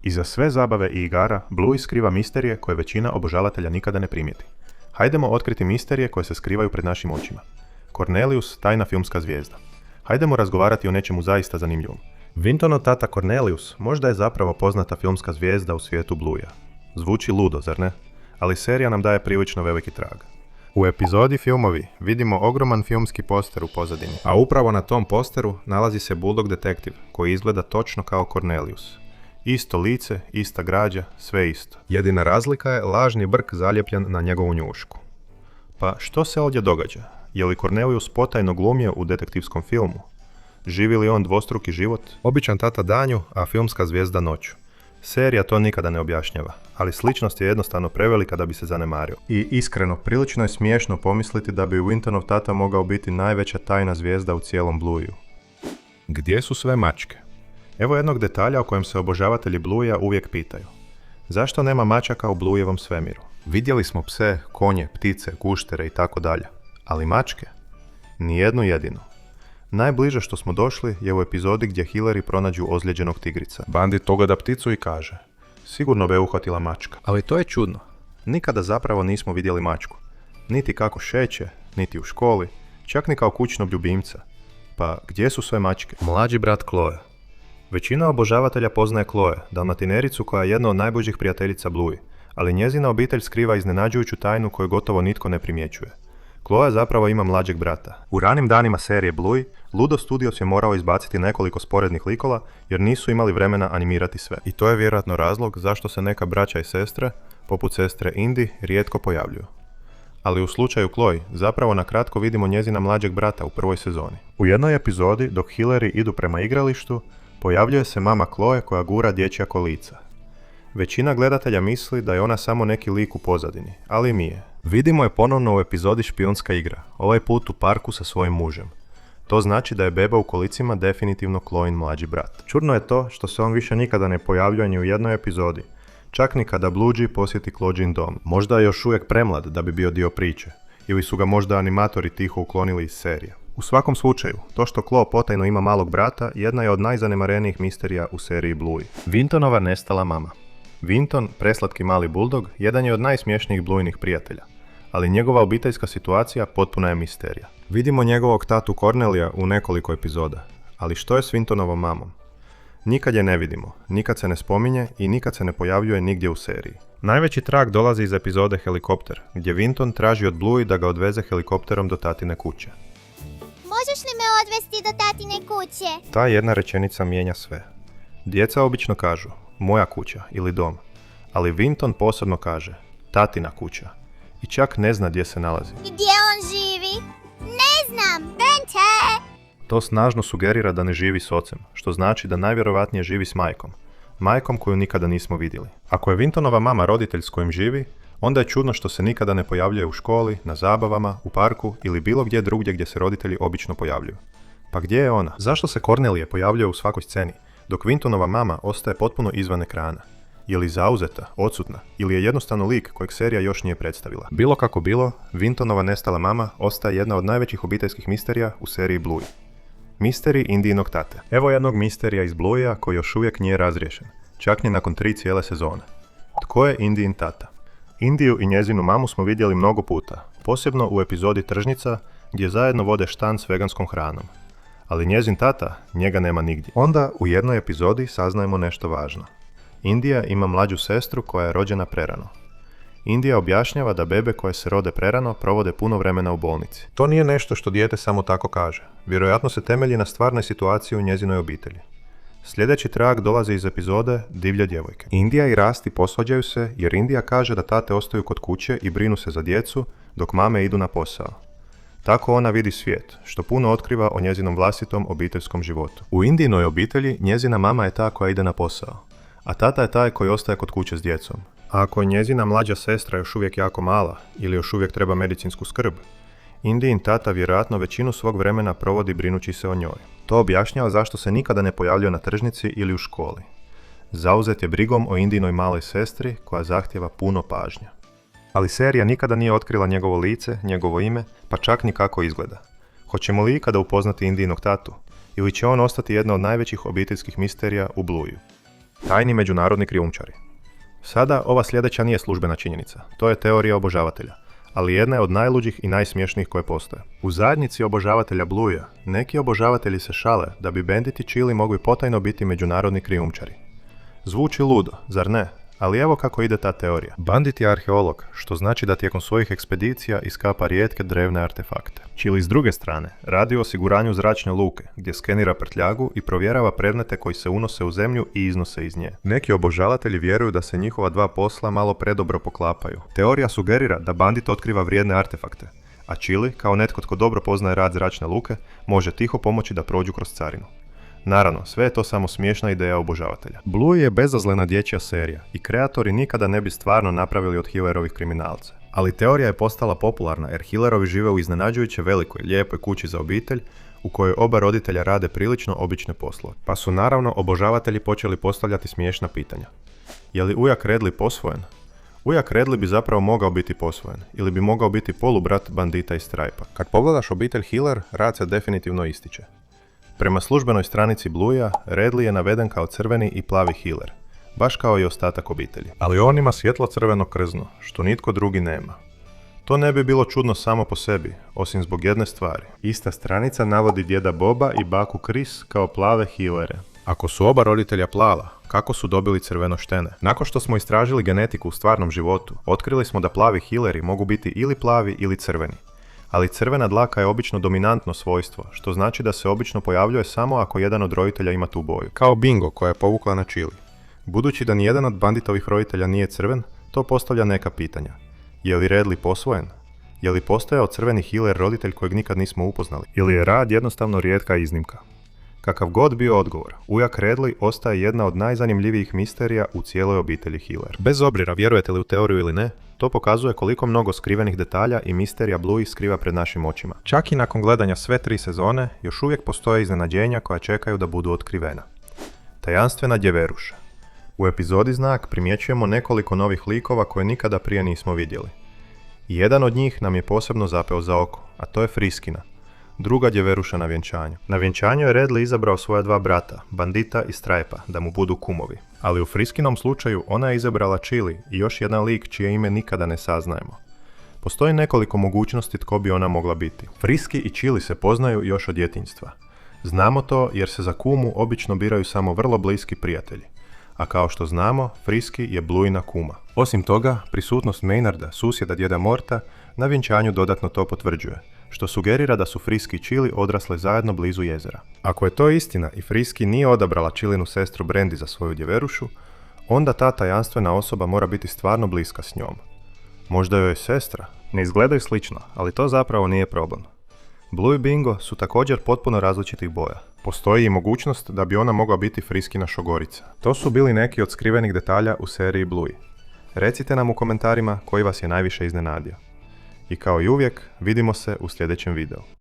Iza sve zabave i igara, Bluey skriva misterije koje većina obožavatelja nikada ne primijeti. Hajdemo otkriti misterije koje se skrivaju pred našim očima. Cornelius, tajna filmska zvijezda. Hajdemo razgovarati o nečemu zaista zanimljivom. Vintonov tata Cornelius možda je zapravo poznata filmska zvijezda u svijetu Blueja. Zvuči ludo, zar ne? Ali serija nam daje prilično veliki trag. U epizodi Filmovi vidimo ogroman filmski poster u pozadini, a upravo na tom posteru nalazi se Bulldog detektiv, koji izgleda točno kao Cornelius. Isto lice, ista građa, sve isto. Jedina razlika je lažni brk zaljepljen na njegovu njušku. Pa što se ovdje događa? Je li Cornelius potajno glumio u detektivskom filmu? Živi li on dvostruki život? Običan tata danju, a filmska zvijezda noću. Serija to nikada ne objašnjava, ali sličnost je jednostavno prevelika da bi se zanemario. I iskreno, prilično je smiješno pomisliti da bi Vintonov tata mogao biti najveća tajna zvijezda u cijelom Blueju. Gdje su sve mačke? Evo jednog detalja o kojem se obožavatelji Blueja uvijek pitaju. Zašto nema mačaka u Bluejevom svemiru? Vidjeli smo pse, konje, ptice, guštere i tako dalje. Ali mačke? Nijednu jedinu. Najbliže što smo došli je u epizodi gdje Hillary pronađu ozlijeđenog tigrica. Bandit pogleda pticu i kaže: sigurno be uhvatila mačka. Ali to je čudno. Nikada zapravo nismo vidjeli mačku. Niti kako šeće, niti u školi, čak ni kao kućnog ljubimca. Pa gdje su sve mačke? Mlađi brat Chloe. Većina obožavatelja poznaje Chloe, dalmatinericu koja je jedna od najbližih prijateljica Bluey, ali njezina obitelj skriva iznenađujuću tajnu koju gotovo nitko ne primjećuje. Chloe zapravo ima mlađeg brata. U ranim danima serije Bluey, Ludo Studios je morao izbaciti nekoliko sporednih likova jer nisu imali vremena animirati sve. I to je vjerojatno razlog zašto se neka braća i sestre, poput sestre Indy, rijetko pojavljuju. Ali u slučaju Chloe, zapravo na kratko vidimo njezina mlađeg brata u prvoj sezoni. U jednoj epizodi, dok Hillary idu prema igralištu, pojavljuje se mama Chloe koja gura dječja kolica. Većina gledatelja misli da je ona samo neki lik u pozadini, ali nije. Vidimo je ponovno u epizodi Špijunska igra, ovaj put u parku sa svojim mužem. To znači da je beba u kolicima definitivno Chloin mlađi brat. Čudno je to što se on više nikada ne pojavljuje ni u jednoj epizodi, čak ni kada Bluey posjeti Chloin dom. Možda je još uvijek premlad da bi bio dio priče, ili su ga možda animatori tiho uklonili iz serije. U svakom slučaju, to što Chloe potajno ima malog brata jedna je od najzanemarenijih misterija u seriji Bluey. Vintonova nestala mama. Vinton, preslatki mali buldog, jedan je od najsmješnijih Blueynih prijatelja, ali njegova obiteljska situacija potpuna je misterija. Vidimo njegovog tatu Cornelia u nekoliko epizoda, ali što je s Vintonovom mamom? Nikad je ne vidimo, nikad se ne spominje i nikad se ne pojavljuje nigdje u seriji. Najveći trag dolazi iz epizode Helikopter, gdje Vinton traži od Bluey da ga odveze helikopterom do tatine kuće. Možeš li me odvesti do tatine kuće? Ta jedna rečenica mijenja sve. Djeca obično kažu moja kuća ili dom, ali Vinton posebno kaže tatina kuća i čak ne zna gdje se nalazi. Gdje on živi? Ne znam, Bente! To snažno sugerira da ne živi s ocem, što znači da najvjerojatnije živi s majkom koju nikada nismo vidjeli. Ako je Vintonova mama roditelj s kojim živi, onda je čudno što se nikada ne pojavljuje u školi, na zabavama, u parku ili bilo gdje drugdje gdje se roditelji obično pojavljuju. Pa gdje je ona? Zašto se Cornelia pojavljuje u svakoj sceni, dok Vintonova mama ostaje potpuno izvan ekrana? Je li zauzeta, odsutna ili je jednostavno lik kojeg serija još nije predstavila? Bilo kako bilo, Vintonova nestala mama ostaje jedna od najvećih obiteljskih misterija u seriji Bluey. Misteri Indyjinog tate. Evo jednog misterija iz Blueja koji još uvijek nije razriješen, čak ni nakon 3 cijele sezone. Tko je Indyjin tata? Indiju i njezinu mamu smo vidjeli mnogo puta, posebno u epizodi Tržnica gdje zajedno vode štand s veganskom hranom. Ali njezin tata, njega nema nigdje. Onda u jednoj epizodi saznajemo nešto važno. Indija ima mlađu sestru koja je rođena prerano. Indija objašnjava da bebe koje se rode prerano provode puno vremena u bolnici. To nije nešto što dijete samo tako kaže. Vjerojatno se temelji na stvarnoj situaciji u njezinoj obitelji. Sljedeći trag dolazi iz epizode Divlje djevojke. Indija i Rasti posvađaju se jer Indija kaže da tate ostaju kod kuće i brinu se za djecu dok mame idu na posao. Tako ona vidi svijet, što puno otkriva o njezinom vlastitom obiteljskom životu. U Indijinoj obitelji njezina mama je ta koja ide na posao, a tata je taj koji ostaje kod kuće s djecom. A ako je njezina mlađa sestra još uvijek jako mala ili još uvijek treba medicinsku skrb, Indijin tata vjerojatno većinu svog vremena provodi brinući se o njoj. To objašnjava zašto se nikada ne pojavljuje na tržnici ili u školi. Zauzet je brigom o Indijinoj maloj sestri koja zahtijeva puno pažnje. Ali serija nikada nije otkrila njegovo lice, njegovo ime, pa čak ni kako izgleda. Hoćemo li ikada upoznati Indyjinog tatu? Ili će on ostati jedna od najvećih obiteljskih misterija u Blueju? Tajni međunarodni krijumčari. Sada ova sljedeća nije službena činjenica, to je teorija obožavatelja, ali jedna je od najluđih i najsmješnijih koje postoje. U zajednici obožavatelja Blueja neki obožavatelji se šale da bi Bandit i Chili mogli potajno biti međunarodni krijumčari. Zvuči ludo, zar ne? Ali evo kako ide ta teorija. Bandit je arheolog, što znači da tijekom svojih ekspedicija iskapa rijetke drevne artefakte. Chili s druge strane radi o osiguranju zračne luke, gdje skenira prtljagu i provjerava predmete koji se unose u zemlju i iznose iz nje. Neki obožavatelji vjeruju da se njihova dva posla malo predobro poklapaju. Teorija sugerira da Bandit otkriva vrijedne artefakte, a Chili, kao netko tko dobro poznaje rad zračne luke, može tiho pomoći da prođu kroz carinu. Naravno, sve je to samo smiješna ideja obožavatelja. Blue je bezazlena dječja serija i kreatori nikada ne bi stvarno napravili od Hillerovih kriminalce. Ali teorija je postala popularna jer Hillerovi žive u iznenađujuće velikoj, lijepoj kući za obitelj u kojoj oba roditelja rade prilično obične poslove. Pa su naravno obožavatelji počeli postavljati smiješna pitanja. Je li ujak Redley posvojen? Ujak Redley bi zapravo mogao biti posvojen, ili bi mogao biti polubrat Bandita i Stripe-a. Kad pogledaš obitelj Hiller, rad se definitivno ističe. Prema službenoj stranici Blueja, Redley je naveden kao crveni i plavi Hiller, baš kao i ostatak obitelji. Ali on ima svjetlo crveno krzno, što nitko drugi nema. To ne bi bilo čudno samo po sebi, osim zbog jedne stvari. Ista stranica navodi djeda Boba i baku Chris kao plave Hillere. Ako su oba roditelja plava, kako su dobili crveno štene? Nakon što smo istražili genetiku u stvarnom životu, otkrili smo da plavi Hilleri mogu biti ili plavi ili crveni. Ali crvena dlaka je obično dominantno svojstvo, što znači da se obično pojavljuje samo ako jedan od roditelja ima tu boju. Kao Bingo koja je povukla na Chili. Budući da nijedan od Banditovih roditelja nije crven, to postavlja neka pitanja. Je li Redley posvojen? Je li postojao crveni Hiller roditelj kojeg nikad nismo upoznali? Ili je rad jednostavno rijetka iznimka? Kakav god bio odgovor, ujak Redley ostaje jedna od najzanimljivijih misterija u cijeloj obitelji Hiller. Bez obzira vjerujete li u teoriju ili ne, to pokazuje koliko mnogo skrivenih detalja i misterija Bluey skriva pred našim očima. Čak i nakon gledanja sve 3 sezone, još uvijek postoje iznenađenja koja čekaju da budu otkrivena. Tajanstvena djeveruša. U epizodi Znak primjećujemo nekoliko novih likova koje nikada prije nismo vidjeli. Jedan od njih nam je posebno zapeo za oko, a to je Friskina, druga djeveruša na vjenčanju. Na vjenčanju je Redley izabrao svoja dva brata, Bandita i Stripe-a, da mu budu kumovi. Ali u Friskinom slučaju ona je izabrala Chili i još jedan lik čije ime nikada ne saznajemo. Postoji nekoliko mogućnosti tko bi ona mogla biti. Friski i Chili se poznaju još od djetinjstva. Znamo to jer se za kumu obično biraju samo vrlo bliski prijatelji. A kao što znamo, Friski je Blueyna kuma. Osim toga, prisutnost Maynarda, susjeda djeda Morta, na vjenčanju dodatno to potvrđuje, što sugerira da su Friski i Chili odrasle zajedno blizu jezera. Ako je to istina i Friski nije odabrala Chilinu sestru Brandy za svoju djeverušu, onda ta tajanstvena osoba mora biti stvarno bliska s njom. Možda joj je sestra? Ne izgledaju slično, ali to zapravo nije problem. Blue i Bingo su također potpuno različitih boja. Postoji i mogućnost da bi ona mogla biti Friskina šogorica. To su bili neki od skrivenih detalja u seriji Bluey. Recite nam u komentarima koji vas je najviše iznenadio. I kao i uvijek, vidimo se u sljedećem videu.